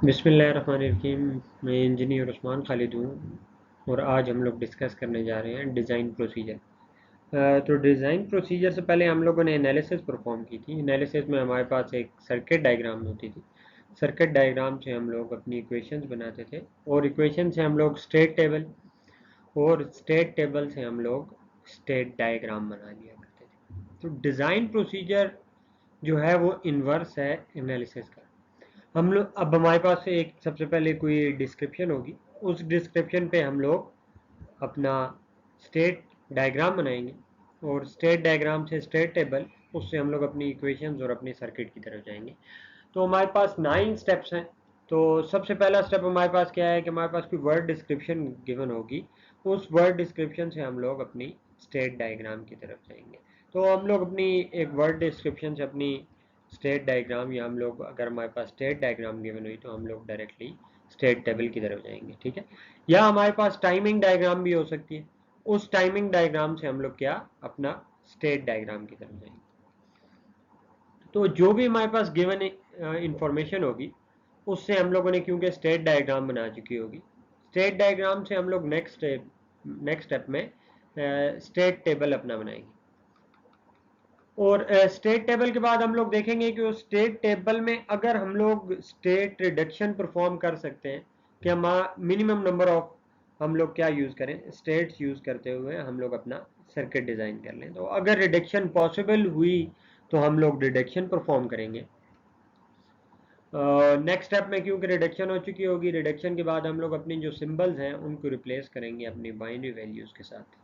बिस्मिल्लाहिर्रहमानिर्रहीम। मैं इंजीनियर उस्मान खालिद हूँ और आज हम लोग डिस्कस करने जा रहे हैं डिज़ाइन प्रोसीजर। तो डिज़ाइन प्रोसीजर से पहले हम लोगों ने एनालिसिस परफॉर्म की थी। एनालिसिस में हमारे पास एक सर्किट डायग्राम होती थी। सर्किट डायग्राम से हम लोग अपनी इक्वेशंस बनाते थे और इक्वेशन से हम लोग स्टेट टेबल और स्टेट टेबल से हम लोग स्टेट डायग्राम बना लिया करते थे। तो डिज़ाइन प्रोसीजर जो है वो इन्वर्स है एनालिसिस का। हम लोग अब हमारे पास एक सबसे पहले कोई डिस्क्रिप्शन होगी, उस डिस्क्रिप्शन पे हम लोग अपना स्टेट डायग्राम बनाएंगे और स्टेट डायग्राम से स्टेट टेबल, उससे हम लोग अपनी इक्वेशंस और अपनी सर्किट की तरफ जाएंगे। तो हमारे पास 9 स्टेप्स हैं। तो सबसे पहला स्टेप हमारे पास क्या है कि हमारे पास कोई वर्ड डिस्क्रिप्शन गिवन होगी, उस वर्ड डिस्क्रिप्शन से हम लोग अपनी स्टेट डायग्राम की तरफ जाएंगे। तो हम लोग अपनी एक वर्ड डिस्क्रिप्शन से अपनी स्टेट डायग्राम, या हम लोग अगर हमारे पास स्टेट डायग्राम गिवन हुई तो हम लोग डायरेक्टली स्टेट टेबल की तरफ जाएंगे, ठीक है। या हमारे पास टाइमिंग डायग्राम भी हो सकती है, उस टाइमिंग डायग्राम से हम लोग क्या अपना स्टेट डायग्राम की तरफ जाएंगे। तो जो भी हमारे पास गिवन इंफॉर्मेशन होगी, उससे हम लोगों ने क्योंकि स्टेट डायग्राम बना चुकी होगी, स्टेट डायग्राम से हम लोग नेक्स्ट स्टेप में स्टेट टेबल अपना बनाएंगे। और स्टेट टेबल के बाद हम लोग देखेंगे कि उस स्टेट टेबल में अगर हम लोग स्टेट रिडक्शन परफॉर्म कर सकते हैं कि हम मिनिमम नंबर ऑफ हम लोग क्या यूज़ करें, स्टेट्स यूज़ करते हुए हम लोग अपना सर्किट डिज़ाइन कर लें। तो अगर रिडक्शन पॉसिबल हुई तो हम लोग रिडक्शन परफॉर्म करेंगे। नेक्स्ट स्टेप में क्योंकि रिडक्शन हो चुकी होगी, रिडक्शन के बाद हम लोग अपनी जो सिंबल्स हैं उनको रिप्लेस करेंगे अपनी बाइनरी वैल्यूज़ के साथ।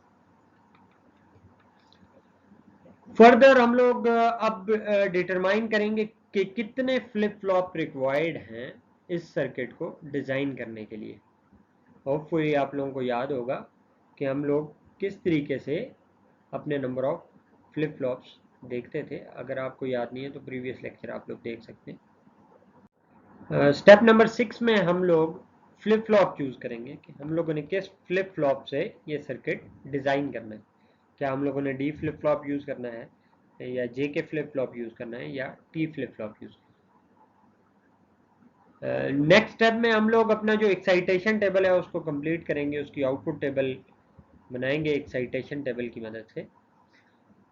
फर्दर हम लोग अब डिटरमाइन करेंगे कि कितने फ्लिप फ्लॉप रिक्वायर्ड हैं इस सर्किट को डिज़ाइन करने के लिए। होपफुली आप लोगों को याद होगा कि हम लोग किस तरीके से अपने नंबर ऑफ फ्लिप फ्लॉप्स देखते थे। अगर आपको याद नहीं है तो प्रीवियस लेक्चर आप लोग देख सकते हैं। स्टेप नंबर 6 में हम लोग फ्लिप फ्लॉप चूज़ करेंगे कि हम लोगों ने किस फ्लिप फ्लॉप से ये सर्किट डिज़ाइन करना है। क्या हम लोगों ने डी फ्लिप फ्लॉप यूज़ करना है, या जे के फ्लिप फ्लॉप यूज़ करना है, या टी फ्लिप फ्लॉप यूज़ करना है। नेक्स्ट स्टेप में हम लोग अपना जो एक्साइटेशन टेबल है उसको कंप्लीट करेंगे, उसकी आउटपुट टेबल बनाएंगे एक्साइटेशन टेबल की मदद से।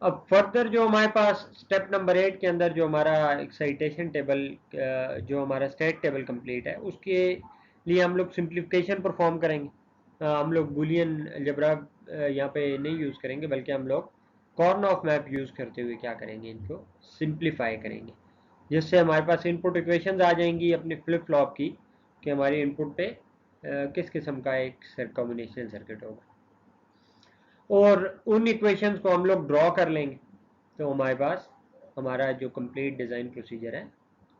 अब फर्दर जो हमारे पास स्टेप नंबर 8 के अंदर जो हमारा एक्साइटेशन टेबल, जो हमारा स्टेट टेबल कंप्लीट है, उसके लिए हम लोग सिंप्लीफिकेशन परफॉर्म करेंगे। हम लोग बुलियन अलजेब्रा यहाँ पे नहीं यूज़ करेंगे, बल्कि हम लोग कॉर्न ऑफ मैप यूज़ करते हुए क्या करेंगे, इनको सिंप्लीफाई करेंगे, जिससे हमारे पास इनपुट इक्वेशंस आ जाएंगी अपनी फ्लिप फ्लॉप की कि हमारी इनपुट पे किस किस्म का एक कॉम्बिनेशन सर्किट होगा, और उन इक्वेशंस को हम लोग ड्रॉ कर लेंगे। तो हमारे पास हमारा जो कंप्लीट डिज़ाइन प्रोसीजर है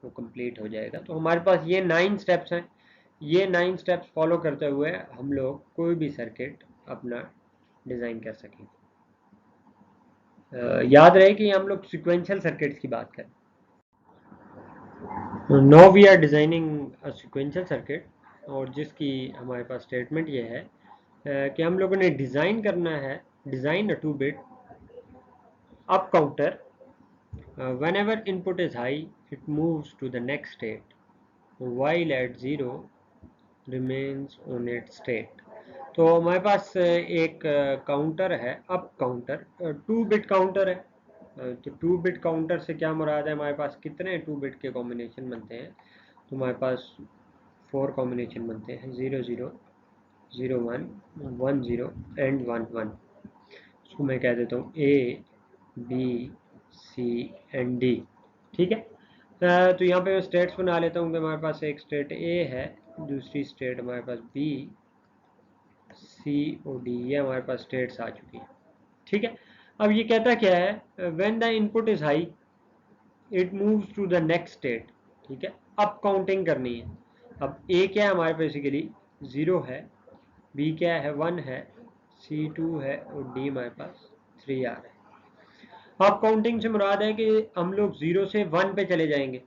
वो कंप्लीट हो जाएगा। तो हमारे पास ये 9 स्टेप्स हैं। ये 9 स्टेप्स फॉलो करते हुए हम लोग कोई भी सर्किट अपना डिज़ाइन कर सकें। याद रहे कि हम लोग सिक्वेंशियल सर्किट्स की बात करें। Now we are designing a sequential circuit, और जिसकी हमारे पास स्टेटमेंट ये है कि हम लोगों ने डिज़ाइन करना है, design a 2 bit up counter. Whenever input is high, it moves to the next state, while at 0 remains on its state. तो हमारे पास एक काउंटर है, अप काउंटर, 2 बिट काउंटर है। तो 2 बिट काउंटर से क्या मुराद है, हमारे पास कितने 2 बिट के कॉम्बिनेशन बनते हैं। तो हमारे पास 4 कॉम्बिनेशन बनते हैं, 0 0 0 1 1 0 एंड 1 1। इसको मैं कह देता हूँ A B C and D, ठीक है। तो यहाँ पे मैं स्टेट्स बना लेता हूँ कि हमारे पास एक स्टेट ए है, दूसरी स्टेट हमारे पास बी सी और डी, ये हमारे पास स्टेट्स आ चुकी है, ठीक है। अब ये कहता क्या है, when the input is high it moves to the next state, ठीक है। अब काउंटिंग करनी है। अब ए क्या है हमारे बेसिकली 0 है, बी क्या है 1 है, सी 2 है, और डी हमारे पास 3 आ रहा है। अब काउंटिंग से मुराद है कि हम लोग 0 से 1 पे चले जाएंगे,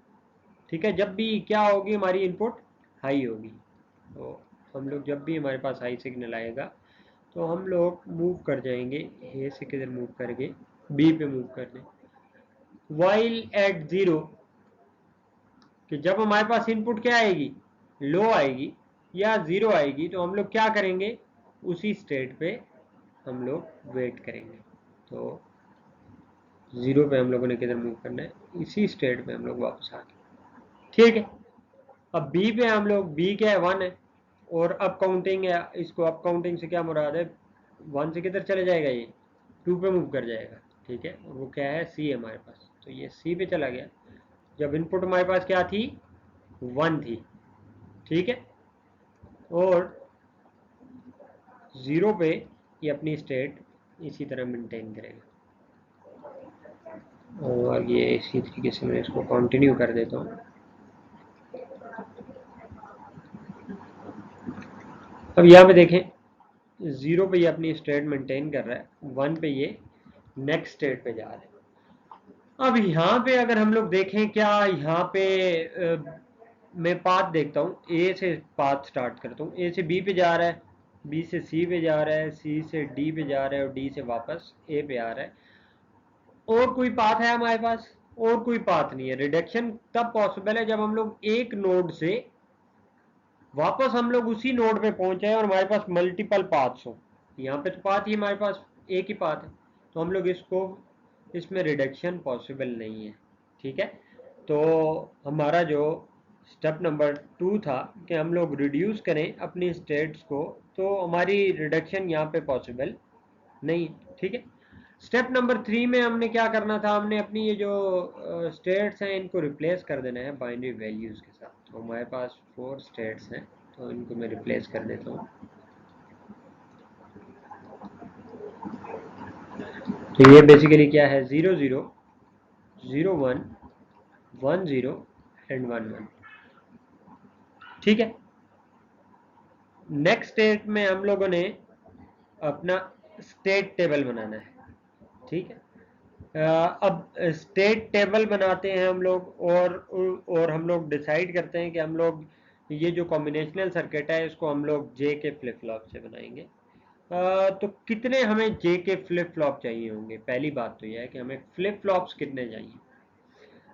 ठीक है। जब भी क्या होगी, हमारी इनपुट हाई होगी। तो हम लोग जब भी हमारे पास हाई सिग्नल आएगा तो हम लोग मूव कर जाएंगे, ए से किधर मूव करके बी पे मूव कर दें। वाइल एट 0, कि जब हमारे पास इनपुट क्या आएगी, लो आएगी या ज़ीरो आएगी तो हम लोग क्या करेंगे, उसी स्टेट पे हम लोग वेट करेंगे। तो ज़ीरो पे हम लोगों ने किधर मूव करना है, इसी स्टेट पे हम लोग वापस आ गए। ठीक है, अब बी पे हम लोग, बी क्या है, 1 है, और अप काउंटिंग है, इसको अप काउंटिंग से क्या मुराद है, 1 से किधर चले जाएगा, ये 2 पे मूव कर जाएगा। ठीक है, और वो क्या है, सी है हमारे पास, तो ये सी पे चला गया। जब इनपुट हमारे पास क्या थी, 1 थी। ठीक है, और 0 पे ये अपनी स्टेट इसी तरह मेंटेन करेगा। और ये इसी तरीके से मैं इसको कंटिन्यू कर देता हूँ। अब यहाँ पे देखें, 0 पे ये अपनी स्टेट मेंटेन कर रहा है, 1 पे ये नेक्स्ट स्टेट पे जा रहा है। अब यहाँ पे अगर हम लोग देखें, क्या यहाँ पे मैं पाथ देखता हूँ, ए से पाथ स्टार्ट करता हूँ, ए से बी पे जा रहा है, बी से सी पे जा रहा है, सी से डी पे जा रहा है, और डी से वापस ए पे आ रहा है। और कोई पाथ है हमारे पास, और कोई पाथ नहीं है। रिडक्शन तब पॉसिबल है जब हम लोग एक नोड से वापस हम लोग उसी नोड पे पहुंच जाए और हमारे पास मल्टीपल पाथ्स हो। यहाँ पे तो पाथ ही हमारे पास एक ही पाथ है, तो हम लोग इसको, इसमें रिडक्शन पॉसिबल नहीं है। ठीक है, तो हमारा जो स्टेप नंबर 2 था कि हम लोग रिड्यूस करें अपनी स्टेट्स को, तो हमारी रिडक्शन यहाँ पे पॉसिबल नहीं। ठीक है, स्टेप नंबर 3 में हमने क्या करना था, हमने अपनी ये जो स्टेट्स हैं इनको रिप्लेस कर देना है बाइनरी वैल्यूज़ के साथ। तो हमारे पास 4 स्टेट्स हैं, तो इनको मैं रिप्लेस कर देता हूँ। तो ये बेसिकली क्या है, 0 0 0 1 1 0 एंड 1 1। ठीक है, नेक्स्ट स्टेट में हम लोगों ने अपना स्टेट टेबल बनाना है। ठीक है, अब स्टेट टेबल बनाते हैं हम लोग, और हम लोग डिसाइड करते हैं कि हम लोग ये जो कॉम्बिनेशनल सर्किट है इसको हम लोग जे के फ्लिप फ्लॉप से बनाएंगे। तो कितने हमें जे के फ्लिप फ्लॉप चाहिए होंगे, पहली बात तो यह है कि हमें फ्लिप फ्लॉप्स कितने चाहिए।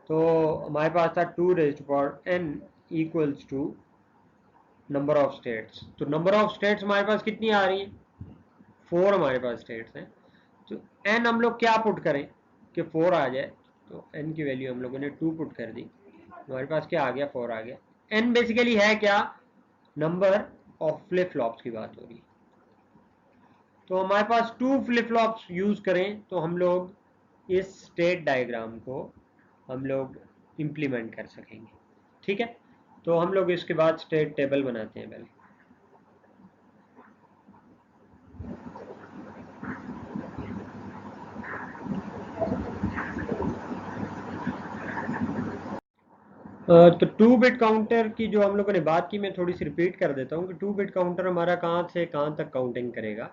तो हमारे पास था 2 raised power n equals to number of states. तो नंबर ऑफ स्टेट्स हमारे पास कितनी आ रही है, 4 हमारे पास स्टेट्स हैं। तो n हम लोग क्या पुट करें कि 4 आ जाए, तो n की वैल्यू हम लोगों ने 2 पुट कर दी, हमारे पास क्या आ गया, 4 आ गया। n बेसिकली है क्या, नंबर ऑफ फ्लिप फ्लॉप्स की बात हो रही है। तो हमारे पास 2 फ्लिप फ्लॉप्स यूज करें तो हम लोग इस स्टेट डायग्राम को हम लोग इम्प्लीमेंट कर सकेंगे। ठीक है, तो हम लोग इसके बाद स्टेट टेबल बनाते हैं पहले। तो 2 बिट काउंटर की जो हम लोगों ने बात की, मैं थोड़ी सी रिपीट कर देता हूँ कि 2 बिट काउंटर हमारा कहाँ से कहाँ तक काउंटिंग करेगा।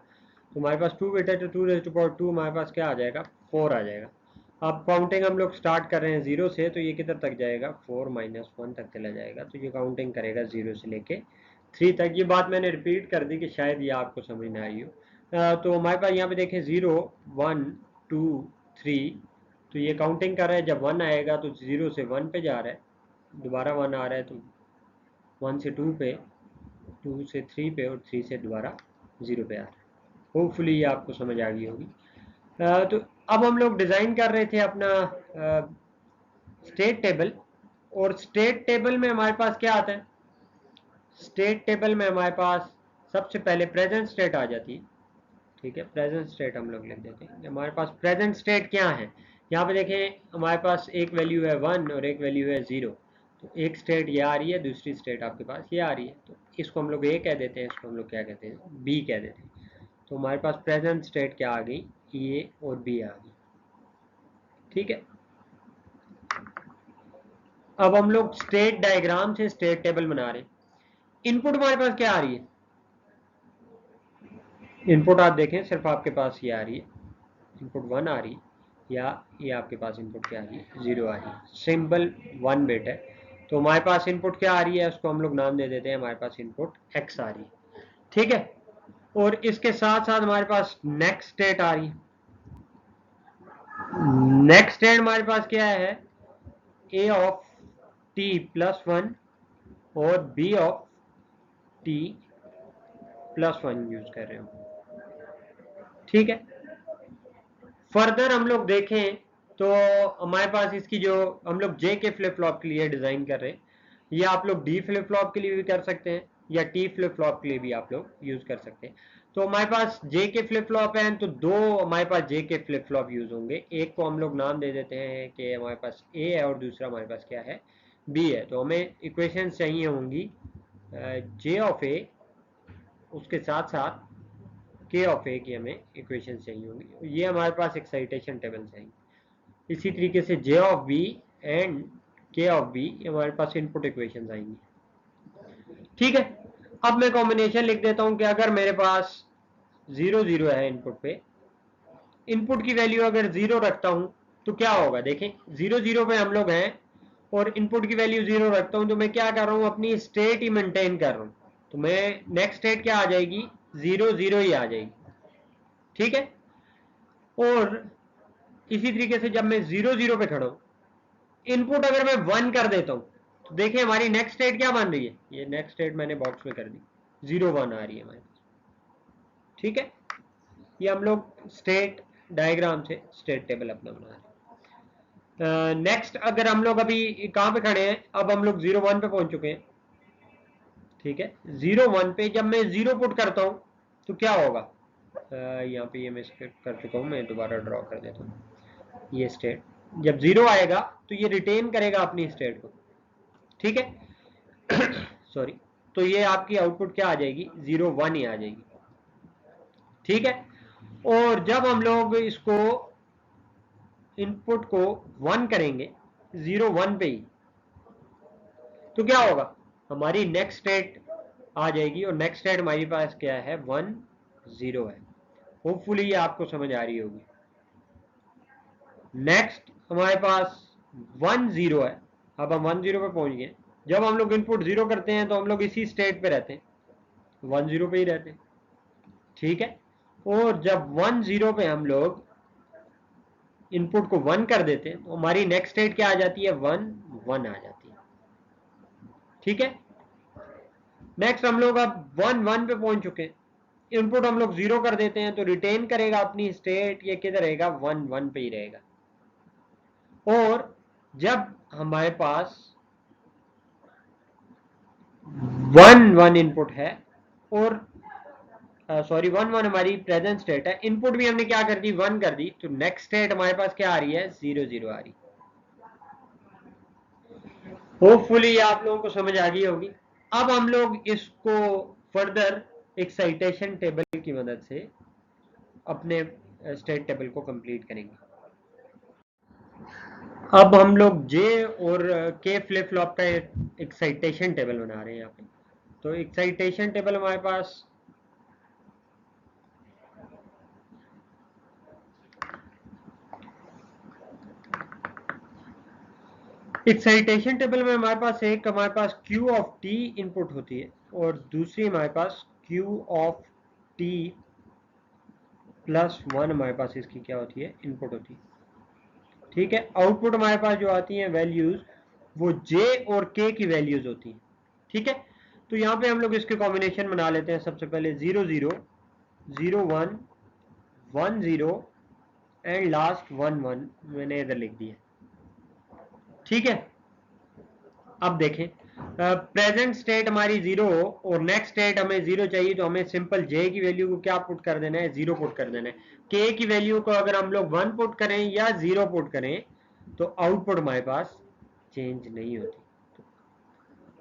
तो हमारे पास 2 बिट है, तो 2 रेज़ टू पावर 2 हमारे पास क्या आ जाएगा, 4 आ जाएगा। अब काउंटिंग हम लोग स्टार्ट कर रहे हैं 0 से, तो ये किधर तक जाएगा, 4 माइनस 1 तक चला जाएगा। तो ये काउंटिंग करेगा 0 से लेके 3 तक। ये बात मैंने रिपीट कर दी कि शायद ये आपको समझ में आई हो। तो हमारे पास यहाँ पे देखें 0 1 2 3, तो ये काउंटिंग कर रहा है। जब 1 आएगा तो 0 से 1 पे जा रहा है, दोबारा 1 आ रहा है तो 1 से 2 पे, 2 से 3 पे, और 3 से दोबारा 0 पे आ रहा है। होपफुली ये आपको समझ आ गई होगी। तो अब हम लोग डिज़ाइन कर रहे थे अपना स्टेट टेबल, और स्टेट टेबल में हमारे पास क्या आता है, स्टेट टेबल में हमारे पास सबसे पहले प्रेजेंट स्टेट आ जाती है। ठीक है, प्रेजेंट स्टेट हम लोग लिख देते हैं। हमारे पास प्रेजेंट स्टेट क्या है, यहाँ पे देखें हमारे पास एक वैल्यू है 1 और एक वैल्यू है 0। तो एक स्टेट ये आ रही है, दूसरी स्टेट आपके पास ये आ रही है, तो इसको हम लोग ए कह देते हैं, इसको हम लोग क्या कहते हैं, बी कह देते हैं। तो हमारे पास प्रेजेंट स्टेट क्या आ गई, ए और बी आ गई। ठीक है, अब हम लोग स्टेट डायग्राम से स्टेट टेबल बना रहे हैं। इनपुट हमारे पास क्या आ रही है, इनपुट आप देखें सिर्फ आपके पास ये आ रही है, इनपुट 1 आ रही है, या ये आपके पास इनपुट क्या आ रही है, 0 आ रही है। सिंबल 1 बिट है, तो हमारे पास इनपुट क्या आ रही है, उसको हम लोग नाम दे देते हैं, हमारे पास इनपुट x आ रही है। ठीक है, और इसके साथ साथ हमारे पास नेक्स्ट स्टेट आ रही है। नेक्स्ट स्टेट हमारे पास क्या है, a ऑफ t प्लस 1 और B of T plus one use कर रहे हो। ठीक है, फर्दर हम लोग देखें तो हमारे पास इसकी जो हम लोग जे के फ्लिप फ्लॉप के लिए डिजाइन कर रहे हैं, ये आप लोग डी फ्लिप फ्लॉप के लिए भी कर सकते हैं या टी फ्लिप फ्लॉप के लिए भी आप लोग यूज कर सकते हैं। तो हमारे पास जे के फ्लिप फ्लॉप है, तो दो हमारे पास J K flip flop use होंगे। एक को हम लोग नाम दे देते हैं कि हमारे पास ए है और दूसरा हमारे पास क्या है, बी है। तो हमें इक्वेशन चाहिए होंगी जे ऑफ ए, उसके साथ साथ के ऑफ ए की हमें इक्वेशन चाहिए होंगी। ये हमारे पास एक्साइटेशन टेबल चाहिए। इसी तरीके से जे ऑफ बी एंड के ऑफ बी हमारे पास इनपुट इक्वेशन आएंगी। ठीक है, अब मैं कॉम्बिनेशन लिख देता हूं कि अगर मेरे पास 0 0 है इनपुट पे, इनपुट की वैल्यू अगर 0 रखता हूं तो क्या होगा, देखें 0 0 पे हम लोग हैं और इनपुट की वैल्यू 0 रखता हूं, तो मैं क्या कर रहा हूं, अपनी स्टेट ही मेंटेन कर रहा हूं। तो मैं नेक्स्ट स्टेट क्या आ जाएगी, 0 0 ही आ जाएगी। ठीक है, और इसी तरीके से जब मैं 0 0 पे खड़ा हूं, इनपुट अगर मैं 1 कर देता हूं, तो देखिए हमारी नेक्स्ट स्टेट क्या बन रही है, ये नेक्स्ट स्टेट मैंने बॉक्स में कर दी, 0 1 आ रही है हमारे पास। ठीक है, ये हम लोग स्टेट डायग्राम से स्टेट टेबल अपना बना रहे हैं। नेक्स्ट अगर हम लोग अभी कहां पे खड़े हैं, अब हम लोग 0 1 पे पहुंच चुके हैं। ठीक है, 0 1 पे जब मैं 0 पुट करता हूं तो क्या होगा, यहाँ पे ये मैं स्क्रिप्ट कर चुका हूँ, मैं दोबारा ड्रॉ कर देता हूँ। ये स्टेट जब 0 आएगा तो ये रिटेन करेगा अपनी स्टेट को। ठीक है सॉरी, तो ये आपकी आउटपुट क्या आ जाएगी, 0 1 ही आ जाएगी। ठीक है, और जब हम लोग इसको इनपुट को 1 करेंगे 0 1 पे ही, तो क्या होगा, हमारी नेक्स्ट स्टेट आ जाएगी और नेक्स्ट स्टेट हमारे पास क्या है, 1 0 है। होपफुली ये आपको समझ आ रही होगी। नेक्स्ट हमारे पास 1 0 है, अब हम 1 0 पे पहुंच गए। जब हम लोग इनपुट 0 करते हैं तो हम लोग इसी स्टेट पे रहते हैं, 1 0 पे ही रहते हैं। ठीक है, और जब 1 0 पे हम लोग इनपुट को 1 कर देते हैं तो हमारी नेक्स्ट स्टेट क्या आ जाती है, 1 1 आ जाती है। ठीक है, नेक्स्ट हम लोग अब 1 1 पे पहुंच चुके हैं, इनपुट हम लोग 0 कर देते हैं तो रिटेन करेगा अपनी स्टेट, ये किधर रहेगा, 1 1 पे ही रहेगा। और जब हमारे पास 1 1 इनपुट है और सॉरी 1 1 हमारी प्रेजेंट स्टेट है, इनपुट भी हमने क्या कर दी, 1 कर दी, तो नेक्स्ट स्टेट हमारे पास क्या आ रही है, 0 0 आ रही। होपफुली आप लोगों को समझ आ गई होगी। अब हम लोग इसको फर्दर एक्साइटेशन टेबल की मदद से अपने स्टेट टेबल को कंप्लीट करेंगे। अब हम लोग जे और के फ्लिप फ्लॉप का एक्साइटेशन टेबल बना रहे हैं यहाँ पे। तो एक्साइटेशन टेबल हमारे पास एक्साइटेशन टेबल में हमारे पास एक हमारे पास Q ऑफ T इनपुट होती है और दूसरी हमारे पास Q ऑफ T प्लस 1 हमारे पास इसकी क्या होती है, इनपुट होती है। ठीक है, आउटपुट हमारे पास जो आती है वैल्यूज, वो J और K की वैल्यूज होती हैं। ठीक है, तो यहाँ पे हम लोग इसके कॉम्बिनेशन बना लेते हैं। सबसे पहले 0 0 0 1 1 0 एंड लास्ट 1 1 मैंने इधर लिख दिया। ठीक है, अब देखें प्रेजेंट स्टेट हमारी 0 और नेक्स्ट स्टेट हमें 0 चाहिए, तो हमें सिंपल J की वैल्यू को क्या पुट कर देना है, 0 पुट कर देना है। K की वैल्यू को अगर हम लोग 1 पुट करें या 0 पुट करें तो आउटपुट हमारे पास चेंज नहीं होती।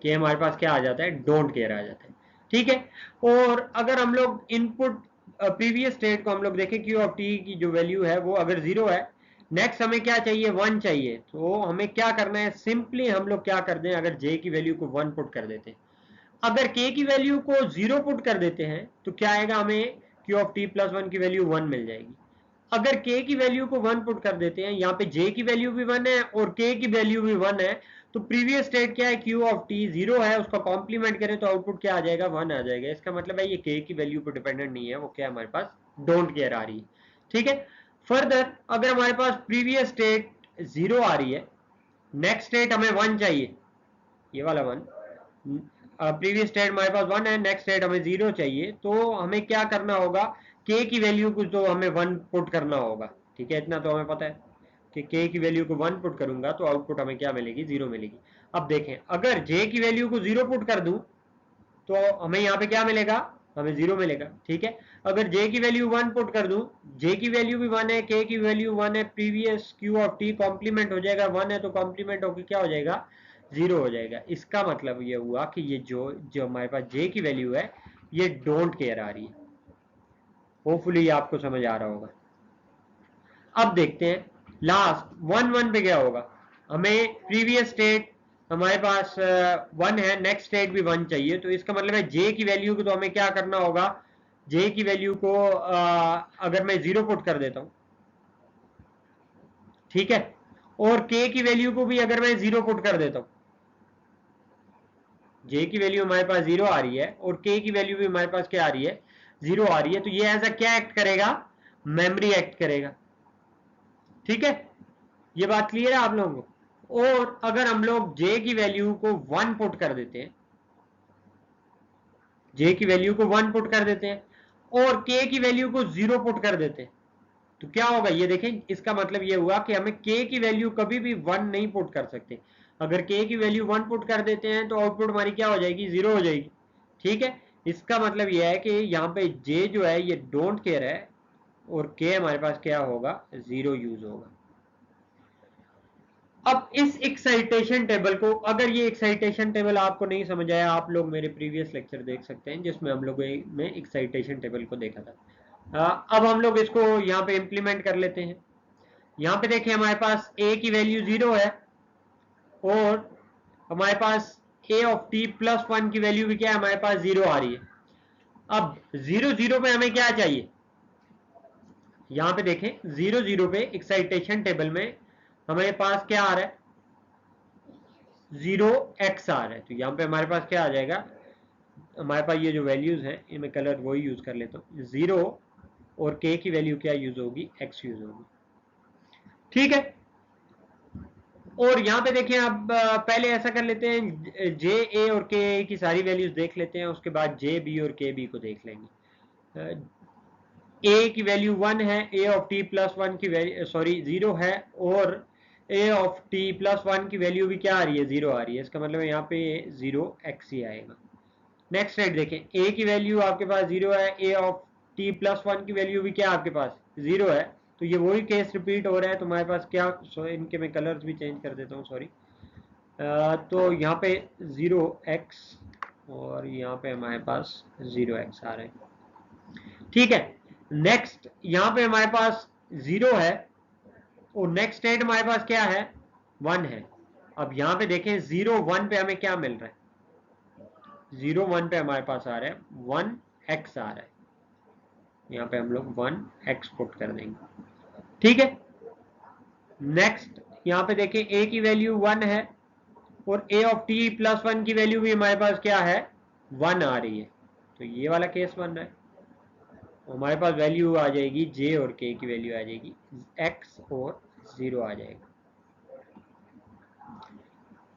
K हमारे पास क्या आ जाता है, डोंट केयर आ जाता है। ठीक है, और अगर हम लोग इनपुट प्रीवियस स्टेट को हम लोग देखें, Q ऑफ T की जो वैल्यू है वो अगर 0 है, नेक्स्ट हमें क्या चाहिए, 1 चाहिए, तो हमें क्या करना है, सिंपली हम लोग क्या कर दें, अगर J की वैल्यू को 1 पुट कर देते हैं, अगर K की वैल्यू को 0 पुट कर देते हैं तो क्या आएगा, हमें Q ऑफ T प्लस 1 की वैल्यू 1 मिल जाएगी। अगर K की वैल्यू को 1 पुट कर देते हैं, यहाँ पे J की वैल्यू भी 1 है और K की वैल्यू भी 1 है, तो प्रीवियस स्टेट क्या है, Q ऑफ T 0 है, उसका कॉम्प्लीमेंट करें तो आउटपुट क्या आ जाएगा, 1 आ जाएगा। इसका मतलब है ये K की वैल्यू पर डिपेंडेंट नहीं है, वो क्या हमारे पास डोंट केयर आ रही है। ठीक है, फर्दर अगर हमारे पास प्रीवियस स्टेट 0 आ रही है, नेक्स्ट स्टेट हमें 1 चाहिए, ये वाला 1, प्रीवियस स्टेट हमारे पास 1 है, नेक्स्ट स्टेट हमें 0 चाहिए, तो हमें क्या करना होगा, k की वैल्यू को तो हमें 1 पुट करना होगा। ठीक है, इतना तो हमें पता है कि k की वैल्यू को 1 पुट करूंगा तो आउटपुट हमें क्या मिलेगी, 0 मिलेगी। अब देखें, अगर j की वैल्यू को 0 पुट कर दूं तो हमें यहाँ पे क्या मिलेगा, हमें 0 मिलेगा। ठीक है, अगर j की वैल्यू 1 पुट कर दूं, j की वैल्यू भी 1 है, k की वैल्यू 1 है, previous q of t complement हो जाएगा, 1 है तो कॉम्प्लीमेंट होकर क्या हो जाएगा, 0 हो जाएगा। इसका मतलब ये हुआ कि ये जो जो हमारे पास j की वैल्यू है ये डोंट केयर आ रही है। होपफुली ये आपको समझ आ रहा होगा। अब देखते हैं लास्ट 1 1 पे क्या होगा। हमें प्रीवियस स्टेट हमारे पास 1 है, नेक्स्ट स्टेट भी 1 चाहिए, तो इसका मतलब है j की वैल्यू को तो हमें क्या करना होगा, j की वैल्यू को अगर मैं 0 पुट कर देता हूं, ठीक है, और k की वैल्यू को भी अगर मैं 0 पुट कर देता हूं, j की वैल्यू हमारे पास 0 आ रही है और k की वैल्यू भी हमारे पास क्या आ रही है, 0 आ रही है, तो ये ऐसा क्या एक्ट करेगा, मेमोरी एक्ट करेगा। ठीक है, ये बात क्लियर है आप लोगों को। और अगर हम लोग j की वैल्यू को 1 पुट कर देते हैं, j की वैल्यू को 1 पुट कर देते हैं और k की वैल्यू को 0 पुट कर देते हैं, तो क्या होगा, ये देखें, इसका मतलब ये हुआ कि हमें k की वैल्यू कभी भी 1 नहीं पुट कर सकते। अगर k की वैल्यू 1 पुट कर देते हैं तो आउटपुट हमारी क्या हो जाएगी, 0 हो जाएगी। ठीक है, इसका मतलब यह है कि यहाँ पे j जो है ये डोंट केयर है और k हमारे पास क्या होगा, 0 यूज होगा। अब इस एक्साइटेशन टेबल को, अगर ये एक्साइटेशन टेबल आपको नहीं समझ आया, आप लोग मेरे प्रीवियस लेक्चर देख सकते हैं जिसमें हम लोग ने एक्साइटेशन टेबल को देखा था। अब हम लोग इसको यहाँ पे इम्प्लीमेंट कर लेते हैं। यहाँ पे देखें, हमारे पास a की वैल्यू 0 है और हमारे पास a ऑफ t प्लस 1 की वैल्यू भी क्या है, हमारे पास 0 आ रही है। अब 0 0 पे हमें क्या चाहिए, यहाँ पे देखें 0 0 पे एक्साइटेशन टेबल में हमारे पास क्या आ रहा है, 0x आ रहा है, तो यहाँ पे हमारे पास क्या आ जाएगा, हमारे पास ये जो वैल्यूज हैं इनमें कलर वही यूज कर लेता हूँ, 0 और k की वैल्यू क्या यूज होगी, x यूज होगी। ठीक है, और यहाँ पे देखें, अब पहले ऐसा कर लेते हैं, जे ए और के ए की सारी वैल्यूज देख लेते हैं, उसके बाद जे बी और के बी को देख लेंगे। ए की वैल्यू 1 है, ए ऑफ टी प्लस 1 की वैल्यू सॉरी 0 है, और ए ऑफ टी प्लस 1 की वैल्यू भी क्या आ रही है, 0 आ रही है। इसका मतलब यहाँ पे 0x ही आएगा। नेक्स्ट स्टेट देखें, ए की वैल्यू आपके पास 0 है, ए ऑफ टी प्लस 1 की वैल्यू भी क्या आपके पास 0 है, तो ये वही केस रिपीट हो रहा है। तो हमारे पास क्या, इनके मैं कलर्स भी चेंज कर देता हूँ, सॉरी। तो यहाँ पे 0x और यहाँ पे हमारे पास 0x आ रहा है। ठीक है, नेक्स्ट यहाँ पे हमारे पास 0 है और नेक्स्ट स्टेट हमारे पास क्या है, 1 है। अब यहाँ पे देखें 0 1 पे हमें क्या मिल रहा है, 0 1 पे हमारे पास आ रहा है 1x आ रहा है, यहाँ पे हम लोग 1x पुट कर देंगे। ठीक है, नेक्स्ट यहाँ पे देखें a की वैल्यू 1 है और a ऑफ t प्लस 1 की वैल्यू भी हमारे पास क्या है, 1 आ रही है, तो ये वाला केस बन रहा है। हमारे पास वैल्यू आ जाएगी j और k की वैल्यू आ जाएगी x और 0 आ जाएगा।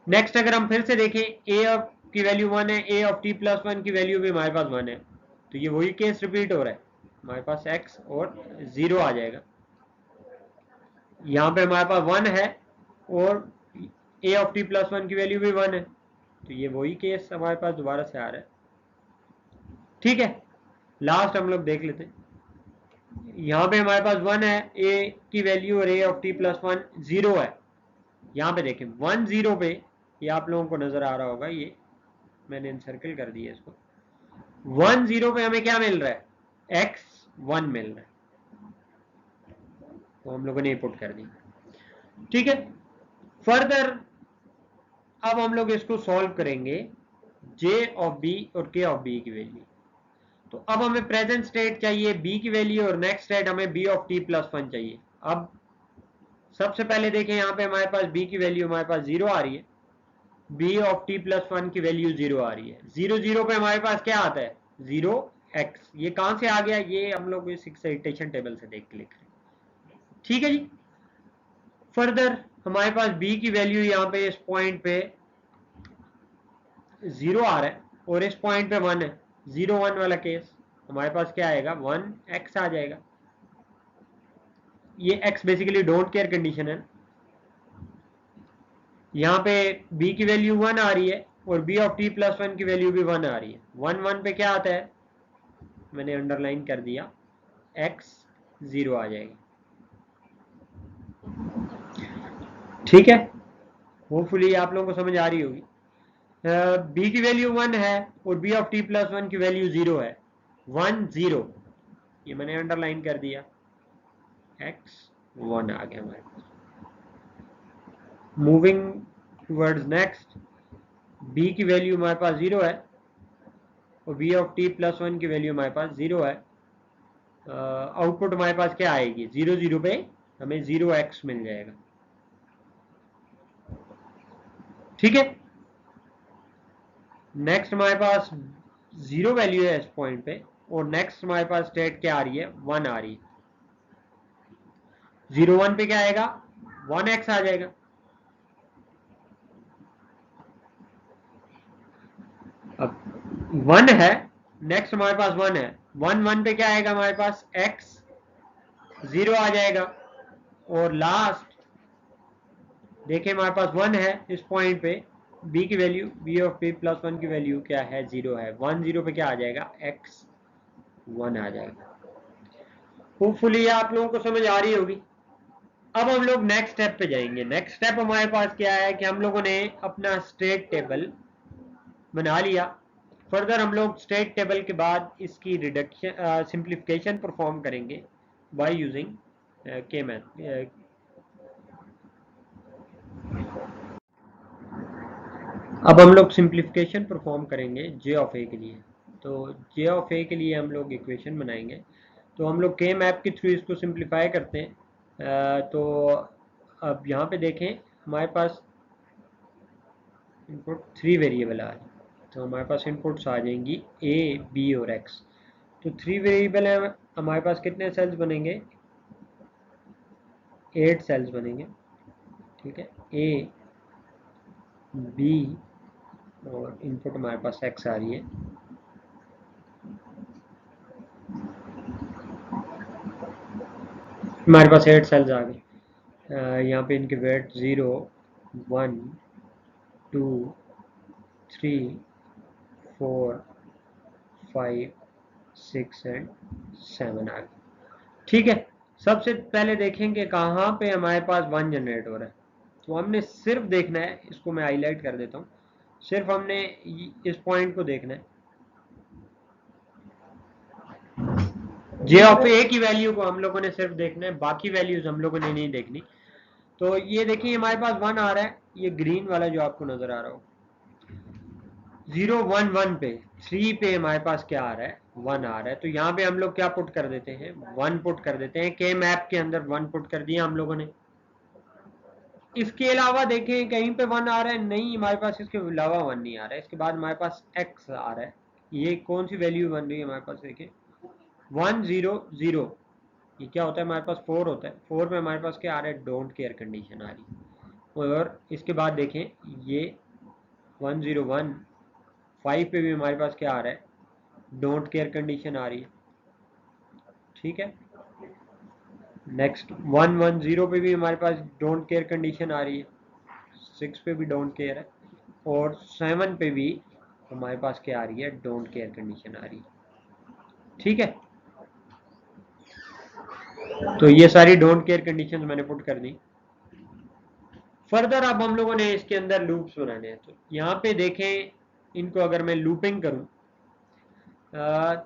नेक्स्ट अगर हम फिर से देखें, a ऑफ की वैल्यू 1 है, a ऑफ t प्लस 1 की वैल्यू भी हमारे पास 1 है, तो ये वही केस रिपीट हो रहा है, हमारे पास x और 0 आ जाएगा। यहाँ पे हमारे पास 1 है और a ऑफ t प्लस 1 की वैल्यू भी 1 है, तो ये वही केस हमारे पास दोबारा से आ रहा है। ठीक है, लास्ट हम लोग देख लेते हैं। यहाँ पे हमारे पास 1 है, a की वैल्यू और a ऑफ t प्लस 1 0 है। यहाँ पे देखें 1 0 पे, ये आप लोगों को नजर आ रहा होगा, ये मैंने इनसर्कल कर दिया इसको। 1 0 पे हमें क्या मिल रहा है, x 1 मिल रहा है, तो हम लोगों ने पुट कर दी। ठीक है, फर्दर अब हम लोग इसको सॉल्व करेंगे j ऑफ b और k ऑफ b की वैल्यू। तो अब हमें प्रेजेंट स्टेट चाहिए b की वैल्यू और नेक्स्ट स्टेट हमें b ऑफ t प्लस 1 चाहिए। अब सबसे पहले देखें, यहाँ पे हमारे पास b की वैल्यू हमारे पास 0 आ रही है, b ऑफ t प्लस 1 की वैल्यू 0 आ रही है। 0 0 पे हमारे पास क्या आता है, 0x। ये कहां से आ गया, ये हम लोग इस एक्साइटेशन टेबल से देख के लिख रहे हैं। ठीक है जी, फर्दर हमारे पास b की वैल्यू यहाँ पे इस पॉइंट पे जीरो आ रहा है और इस पॉइंट पे 1 है, 0 1 वाला केस, हमारे पास क्या आएगा, 1x आ जाएगा। ये x basically don't care condition है। यहाँ पे b की वैल्यू 1 आ रही है और b ऑफ t प्लस 1 की वैल्यू भी 1 आ रही है। 1 1 पे क्या आता है, मैंने अंडरलाइन कर दिया, x 0 आ जाएगी। ठीक है, होपफुली आप लोगों को समझ आ रही होगी। b की वैल्यू 1 है और b ऑफ t प्लस 1 की वैल्यू 0 है, 1 0, ये मैंने अंडरलाइन कर दिया, x 1 आ गया हमारे पास। मूविंग टूवर्ड्स नेक्स्ट, b की वैल्यू हमारे पास 0 है और b ऑफ t प्लस 1 की वैल्यू हमारे पास 0 है। आउटपुट हमारे पास क्या आएगी, 0 0 पे हमें 0x मिल जाएगा। ठीक है, नेक्स्ट हमारे पास 0 वैल्यू है इस पॉइंट पे और नेक्स्ट हमारे पास स्टेट क्या आ रही है, 1 आ रही है। 0 1 पे क्या आएगा, 1x आ जाएगा। अब 1 है, नेक्स्ट हमारे पास 1 है, 1 1 पे क्या आएगा हमारे पास, x 0 आ जाएगा। और लास्ट देखिए हमारे पास 1 है इस पॉइंट पे, b की value, b of p plus 1 की वैल्यू क्या है, 0 है। 1 0 पे क्या आ जाएगा, x 1 आ जाएगा। होपफुली आप लोगों को समझ आ रही होगी। अब हम लोग नेक्स्ट स्टेप पे जाएंगे। नेक्स्ट स्टेप हमारे पास क्या है कि हम लोगों ने अपना स्टेट टेबल बना लिया। फर्दर हम लोग स्टेट टेबल के बाद इसकी रिडक्शन सिंप्लीफिकेशन परफॉर्म करेंगे बाय यूजिंग के मैथ। अब हम लोग सिंप्लीफिकेशन परफॉर्म करेंगे जे ऑफ ए के लिए। तो जे ऑफ ए के लिए हम लोग इक्वेशन बनाएंगे। तो हम लोग के मैप के थ्रू इसको सिंप्लीफाई करते हैं। तो अब यहाँ पे देखें हमारे पास इनपुट 3 वेरिएबल आ रहे, तो हमारे पास इनपुट्स आ जाएंगी ए बी और एक्स। तो 3 वेरिएबल है, हमारे पास कितने सेल्स बनेंगे, 8 सेल्स बनेंगे। ठीक है, ए बी और इनपुट हमारे पास एक्स आ रही है। हमारे पास 8 सेल्स आ गए। यहाँ पे इनके वेट 0 1 2 3 4 5 6 एंड 7 आ गए। ठीक है, सबसे पहले देखेंगे कहाँ पे हमारे पास 1 जनरेट हो रहा है। तो हमने सिर्फ देखना है, इसको मैं हाईलाइट कर देता हूँ, सिर्फ हमने इस पॉइंट को देखना है। जे ऑफ ए की वैल्यू को हम लोगों ने सिर्फ देखना है, बाकी वैल्यूज हम लोगों ने नहीं देखनी। तो ये देखिए हमारे पास 1 आ रहा है, ये ग्रीन वाला जो आपको नजर आ रहा हो, 0 1 1 पे, 3 पे हमारे पास क्या आ रहा है, 1 आ रहा है। तो यहाँ पे हम लोग क्या पुट कर देते हैं, 1 पुट कर देते हैं। के मैप के अंदर 1 पुट कर दिया हम लोगों ने। इसके अलावा देखें कहीं पे 1 आ रहा है, नहीं हमारे पास इसके अलावा 1 नहीं आ रहा है। इसके बाद हमारे पास x आ रहा है, ये कौन सी वैल्यू बन रही है हमारे पास, देखिए 1 0 0, ये क्या होता है हमारे पास 4 होता है। 4 पे हमारे पास क्या आ रहा है, डोंट केयर कंडीशन आ रही है। और इसके बाद देखें ये 1 0 1, 5 पे भी हमारे पास क्या आ रहा है, डोंट केयर कंडीशन आ रही है। ठीक है, नेक्स्ट 1 1 0 पे भी हमारे पास डोंट केयर कंडीशन आ रही है, 6 पे भी डोंट केयर है और 7 पे भी हमारे पास क्या आ रही है, डोंट केयर कंडीशन आ रही है। ठीक है, तो ये सारी डोंट केयर कंडीशन मैंने पुट कर दी। फर्दर अब हम लोगों ने इसके अंदर लूप्स बनाने हैं। तो यहाँ पे देखें, इनको अगर मैं लूपिंग करूं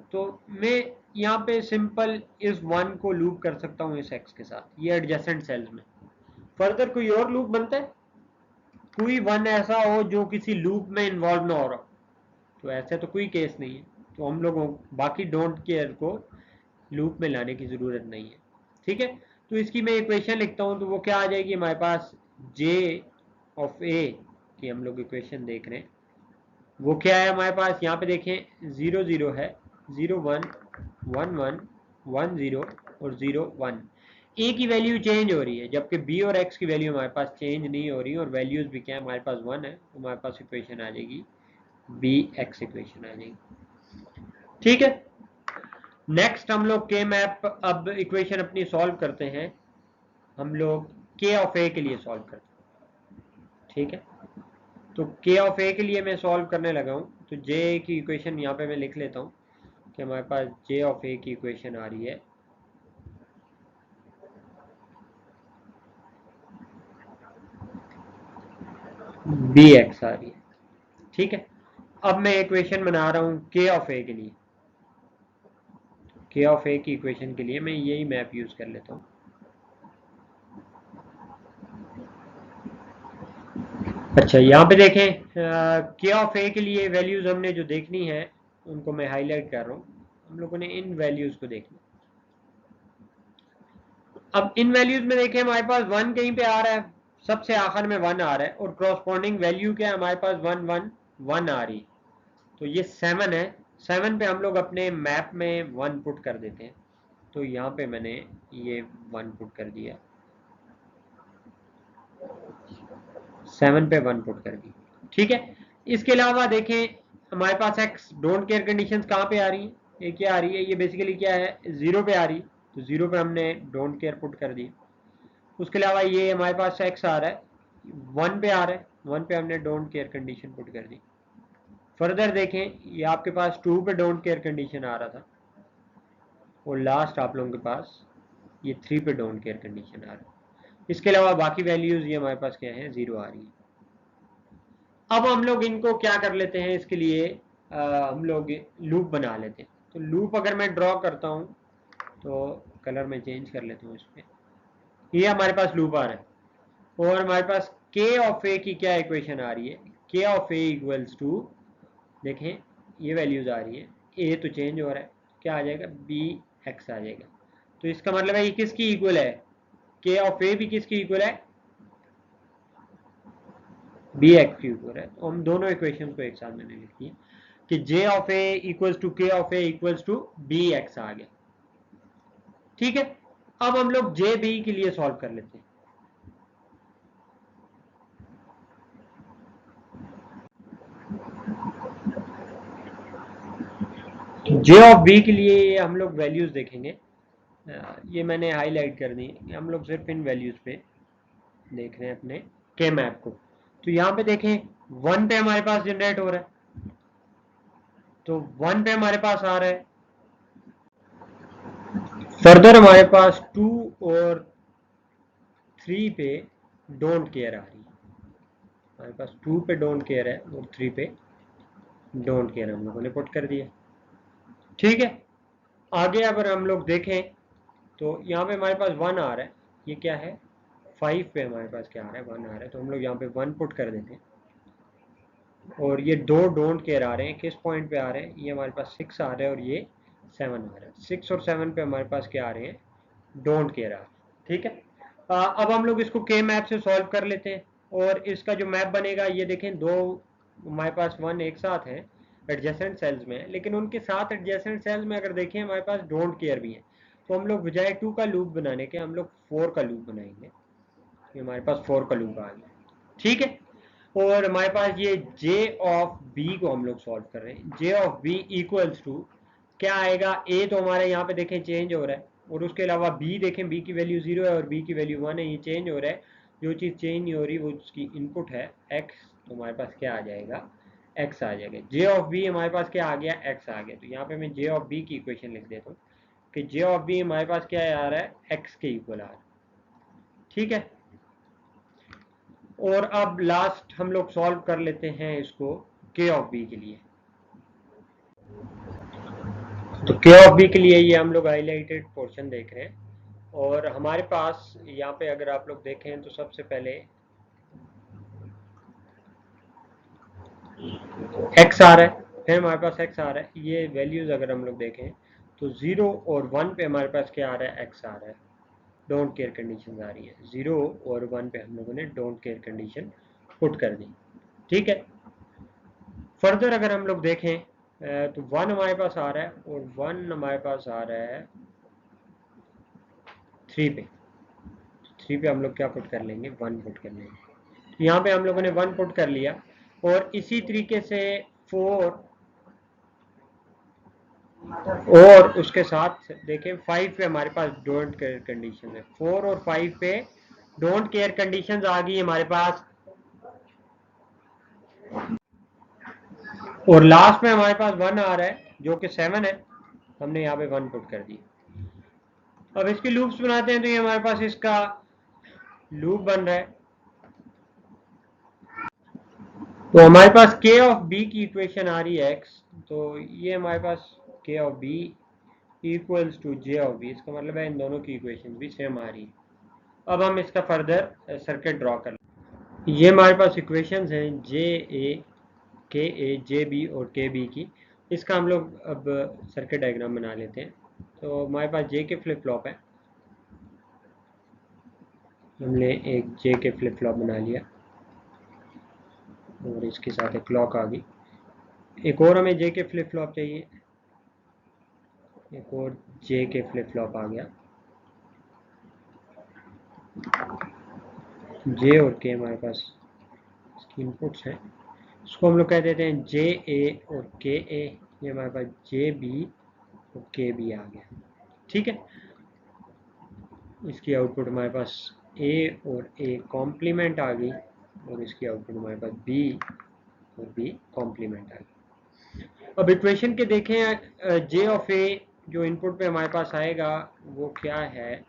तो मैं यहाँ पे सिंपल इस 1 को लूप कर सकता हूँ इस x के साथ, ये एडजेसेंट सेल्स में। फर्दर कोई और लूप बनता है, कोई 1 ऐसा हो जो किसी लूप में इन्वॉल्व ना हो रहा, तो ऐसे तो कोई केस नहीं है। तो हम लोगों बाकी डोंट केयर को लूप में लाने की ज़रूरत नहीं है। ठीक है, तो इसकी मैं इक्वेशन लिखता हूँ, तो वो क्या आ जाएगी हमारे पास, जे ऑफ ए की हम लोग इक्वेशन देख रहे हैं। वो क्या है हमारे पास, यहाँ पे देखें 0 0 है, 0 1 1 1 1 0 और 0 1। ए की वैल्यू चेंज हो रही है जबकि बी और एक्स की वैल्यू हमारे पास चेंज नहीं हो रही, और वैल्यूज भी क्या है हमारे पास 1 है, तो हमारे पास इक्वेशन आ जाएगी बी एक्स इक्वेशन आ जाएगी। ठीक है, नेक्स्ट हम लोग के मैप अब इक्वेशन अपनी सॉल्व करते हैं। हम लोग के ऑफ ए के लिए सॉल्व करते हैं। ठीक है, तो के ऑफ ए के लिए मैं सॉल्व करने लगा हूँ। तो जे की इक्वेशन यहाँ पे मैं लिख लेता हूँ कि हमारे पास जे ऑफ ए की इक्वेशन आ रही है बी एक्स आ रही है। ठीक है, अब मैं इक्वेशन बना रहा हूँ के ऑफ ए के लिए। के ऑफ ए की इक्वेशन के लिए मैं यही मैप यूज कर लेता हूँ। अच्छा, यहाँ पे देखें के ऑफ ए के लिए वैल्यूज हमने जो देखनी है उनको मैं हाईलाइट कर रहा हूँ। हम लोगों ने इन वैल्यूज को देखना। अब इन वैल्यूज में देखें हमारे पास वन कहीं पे आ रहा है, सबसे आखिर में वन आ रहा है, और क्रॉसपॉन्डिंग वैल्यू क्या है हमारे पास वन वन वन आ रही। तो ये 7 है। 7 पे हम लोग अपने मैप में 1 पुट कर देते हैं। तो यहाँ पे मैंने ये 1 पुट कर दिया, 7 पे 1 पुट कर दी। ठीक है, इसके अलावा देखें हमारे पास एक्स डोंट केयर कंडीशंस कहाँ पे आ रही है, ये क्या आ रही है, ये बेसिकली क्या है, जीरो पे आ रही है। तो जीरो पे हमने डोंट केयर पुट कर दी। उसके अलावा ये हमारे पास एक्स आ रहा है, 1 पे आ रहा है, 1 पे हमने डोंट केयर कंडीशन पुट कर दी। फर्दर देखें ये आपके पास 2 पे डोंट केयर कंडीशन आ रहा था, और लास्ट आप लोगों के पास ये 3 पे डोंट केयर कंडीशन आ रहा है। इसके अलावा बाकी वैल्यूज ये हमारे पास क्या है, जीरो आ रही है। अब हम लोग इनको क्या कर लेते हैं, इसके लिए हम लोग लूप बना लेते हैं। तो लूप अगर मैं ड्रॉ करता हूँ तो कलर में चेंज कर लेता हूँ इस पर। ये हमारे पास लूप आ रहा है, और हमारे पास के ऑफ ए की क्या इक्वेशन आ रही है, के ऑफ ए इक्वल्स टू, देखें ये वैल्यूज आ रही है, ए तो चेंज हो रहा है, क्या आ जाएगा, बी एक्स आ जाएगा। तो इसका मतलब है ये किसकी इक्वल है, के ऑफ ए भी किसकी इक्वल है, बी एक्स की इक्वल है। तो हम दोनों इक्वेशन को एक साथ मैंने लिखी कि J of A equals to K of A equals to B X आ गया। ठीक है, अब हम लोग जे बी के लिए सॉल्व कर लेते हैं। जे ऑफ बी के लिए हम लोग वैल्यूज देखेंगे। ये मैंने हाईलाइट कर दी, हम लोग सिर्फ इन वैल्यूज पे देख रहे हैं अपने के मैप को। तो यहाँ पे देखें 1 पे हमारे पास जनरेट हो रहा है, तो 1 पे हमारे पास आ रहा है। फर्दर हमारे पास 2 और 3 पे डोंट केयर आ रही है। हमारे पास 2 पे डोंट केयर है और 3 पे डोंट केयर हम लोगों ने पुट कर दिया। ठीक है, आगे अगर हम लोग देखें तो यहाँ पे हमारे पास 1 आ रहा है, ये क्या है, 5 पे हमारे पास क्या आ रहा है, 1 आ रहा है। तो हम लोग यहाँ पे 1 पुट कर देते हैं, और ये दो डोंट केयर आ रहे हैं, किस पॉइंट पे आ रहे हैं, ये हमारे पास 6 आ रहा है और ये 7 आ रहा है। 6 और 7 पे हमारे पास क्या आ रहे हैं, डोंट केयर आ रहे हैं। ठीक है, अब हम लोग इसको के मैप से सॉल्व कर लेते हैं, और इसका जो मैप बनेगा ये देखें, दो हमारे पास 1 एक साथ हैं एडजेसेंट सेल्स में, लेकिन उनके साथ एडजेसेंट सेल्स में अगर देखें हमारे पास डोंट केयर भी है। तो हम लोग बजाय 2 का लूप बनाने के हम लोग 4 का लूप बनाएंगे। ये हमारे पास 4 का लूप आ गया। ठीक है, और हमारे पास ये जे ऑफ बी को हम लोग सॉल्व कर रहे हैं। जे ऑफ बी इक्वल्स टू क्या आएगा, ए तो हमारे यहाँ पे देखें चेंज हो रहा है, और उसके अलावा बी देखें, बी की वैल्यू 0 है और बी की वैल्यू 1 है, ये चेंज हो रहा है। जो चीज़ चेंज नहीं हो रही वो उसकी इनपुट है एक्स, तो हमारे पास क्या आ जाएगा, एक्स आ जाएगा। जे ऑफ बी हमारे पास क्या आ गया, एक्स आ गया। तो यहाँ पे मैं जे ऑफ बी की इक्वेशन लिख देता हूँ कि जे ऑफ बी हमारे पास क्या आ रहा है, एक्स के इक्वल आ रहा है। ठीक है, और अब लास्ट हम लोग सॉल्व कर लेते हैं इसको के ऑफ बी के लिए। तो के ऑफ बी के लिए ये हम लोग हाईलाइटेड पोर्शन देख रहे हैं, और हमारे पास यहाँ पे अगर आप लोग देखें तो सबसे पहले एक्स आ रहा है, फिर हमारे पास एक्स आ रहा है। ये वैल्यूज अगर हम लोग देखें तो 0 और 1 पे हमारे पास क्या आ रहा है, एक्स आ रहा है, डोंट केयर कंडीशन आ रही है। 0 और 1 पे हम लोगों ने डोंट केयर कंडीशन पुट कर दी। ठीक है, फर्दर अगर हम लोग देखें तो 1 हमारे पास आ रहा है, और 1 हमारे पास आ रहा है 3 पे। 3 पे हम लोग क्या पुट कर लेंगे, 1 पुट कर लेंगे। यहाँ पे हम लोगों ने 1 पुट कर लिया, और इसी तरीके से 4 और उसके साथ देखें 5 पे हमारे पास डोंट केयर कंडीशन है। 4 और 5 पे डोंट केयर कंडीशन आ गई हमारे पास, और लास्ट में हमारे पास 1 आ रहा है जो कि 7 है, हमने यहाँ पे 1 पुट कर दिया। अब इसके लूप्स बनाते हैं तो ये हमारे पास इसका लूप बन रहा है। तो हमारे पास के ऑफ बी की इक्वेशन आ रही है x, तो ये हमारे पास K of B equals to J of B, इसका मतलब है इन दोनों की इक्वेशन भी सेम आ रही है। अब हम इसका फर्दर सर्किट ड्रॉ कर लें। ये हमारे पास इक्वेशंस हैं जे ए जे बी और के बी की। इसका हम लोग अब सर्किट डायग्राम बना लेते हैं। तो हमारे पास जे के फ्लिप फ्लॉप है, हमने एक जे के फ्लिप फ्लॉप बना लिया और इसके साथ एक क्लॉक आ गई। एक और हमें जे के फ्लिप फ्लॉप चाहिए, एक और जे के फ्लिप फ्लॉप आ गया। जे और के हमारे पास इसकी इनपुट्स हैं, इसको हम लोग कह देते हैं जे ए और के ए। ये हमारे पास जे बी और के बी आ गया, ठीक है। इसकी आउटपुट हमारे पास ए और ए कॉम्प्लीमेंट आ गई और इसकी आउटपुट हमारे पास बी और बी कॉम्प्लीमेंट आ गई। अब इक्वेशन के देखें, जे ऑफ ए जो इनपुट पे हमारे पास आएगा वो क्या है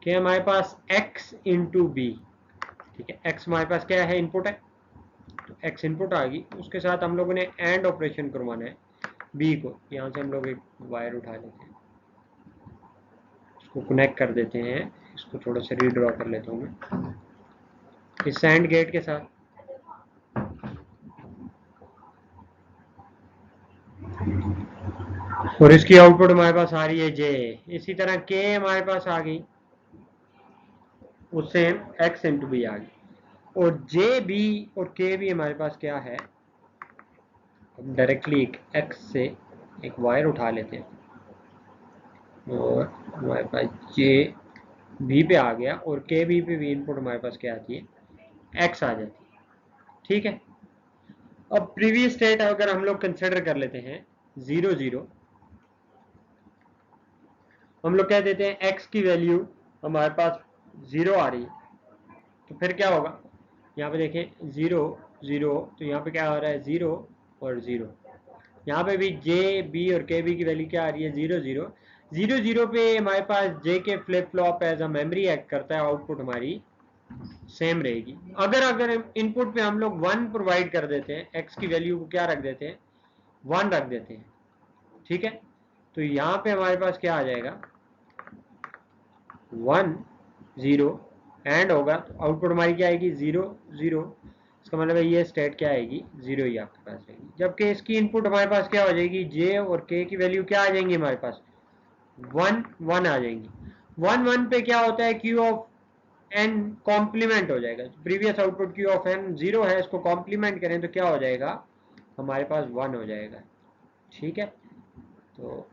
कि हमारे पास x इंटू बी, ठीक है। x हमारे पास क्या है, इनपुट है, तो x इनपुट आ गई। उसके साथ हम लोगों ने एंड ऑपरेशन करवाना है b को। यहाँ से हम लोग एक वायर उठा लेते हैं, इसको कनेक्ट कर देते हैं, इसको थोड़ा सा रीड्रॉ कर लेता हूँ मैं इस एंड गेट के साथ। और इसकी आउटपुट हमारे पास आ रही है जे। इसी तरह के हमारे पास आ गई, उससे x इंटू बी आ गई। और जे बी और के बी हमारे पास क्या है, हम डायरेक्टली एक x से एक वायर उठा लेते हैं और हमारे पास जे बी पे आ गया और के बी पे भी इनपुट हमारे पास क्या आती है, x आ जाती है, ठीक है। अब प्रीवियस स्टेट अगर हम लोग कंसिडर कर लेते हैं 0 0, हम लोग कह देते हैं x की वैल्यू हमारे पास 0 आ रही है, तो फिर क्या होगा, यहाँ पे देखें 0 0, तो यहाँ पे क्या आ रहा है 0 और 0। यहाँ पे भी जे बी और के बी की वैल्यू क्या आ रही है 0 0 0 0 पे हमारे पास J K flip flop as a memory act करता है, आउटपुट हमारी सेम रहेगी। अगर इनपुट पे हम लोग 1 प्रोवाइड कर देते हैं, x की वैल्यू को क्या रख देते हैं, 1 रख देते हैं, ठीक है। तो यहाँ पे हमारे पास क्या आ जाएगा 1 0 एंड होगा, तो आउटपुट हमारी क्या आएगी 0 0। इसका मतलब है ये स्टेट क्या आएगी 0 ही आपके पास आएगी। जबकि इसकी इनपुट हमारे पास क्या हो जाएगी, जे और के की वैल्यू क्या आ जाएंगी हमारे पास 1 1 आ जाएंगी। 1 1 पे क्या होता है, क्यू ऑफ एन कॉम्प्लीमेंट हो जाएगा। Previous output Q of N 0 है, इसको कॉम्प्लीमेंट करें तो क्या हो जाएगा हमारे पास 1 हो जाएगा, ठीक है। तो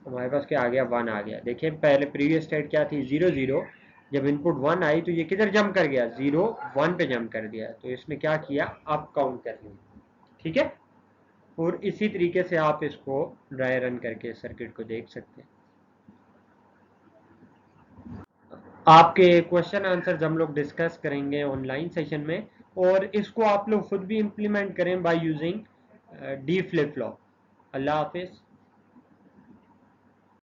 हमारे पास क्या आ गया 1 आ गया। देखिए पहले प्रीवियस स्टेट क्या थी 0 0, जब इनपुट 1 आई तो ये किधर जंप कर गया 0 1 पे जंप कर दिया, तो इसने क्या किया अप काउंट कर लिया, ठीक है। और इसी तरीके से आप इसको ड्राई रन करके सर्किट को देख सकते हैं। आपके क्वेश्चन आंसर हम लोग डिस्कस करेंगे ऑनलाइन सेशन में, और इसको आप लोग खुद भी इम्प्लीमेंट करें by using D flip flop. Allah Hafiz.